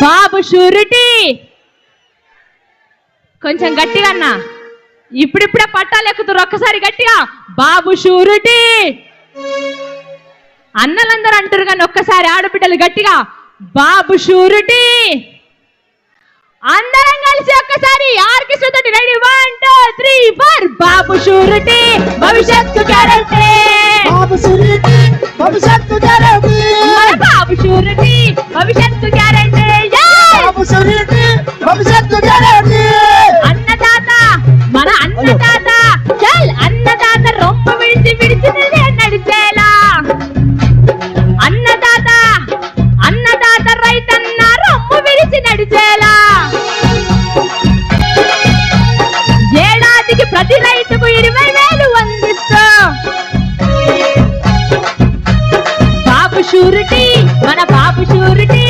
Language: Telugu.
బాబు షూరిటీ. కొంచెం గట్టిగా అన్నా, ఇప్పుడిప్పుడే పట్టాలు ఎక్కుతురు. ఒక్కసారి గట్టిగా బాబు షూరిటీ. అన్నలందరూ అంటారు కానీ ఒక్కసారి ఆడబిడ్డలు గట్టిగా బాబు షూరిటీ. అందరం కలిసి ఒక్కసారి ఆర్కెస్ట్రా తోటి రెడీ 1 2 3 4 బాబు షూరిటీ భవిష్యత్తు గ్యారెంటీ. బాబు షూరిటీ భవిష్యత్తు గ్యారెంటీ. బాబు షూరిటీ భవిష్యత్తు గ్యారెంటీ. బాబు షూరిటీ భవిష్యత్తు గ్యారెంటీ. అన్నదాత మన అన్నదాత, చల్ అన్నదాత రొమ్మ విడిచి విడిచి నడిచేలా. అన్నదాత అన్నదాత రైతన్న రొమ్మ విడిచి నడిచేలా. ఏడాదికి ప్రతి రైతుకు 20,000 అందిస్తూ బాబు షూరిటీ మన బాబు షూరిటీ.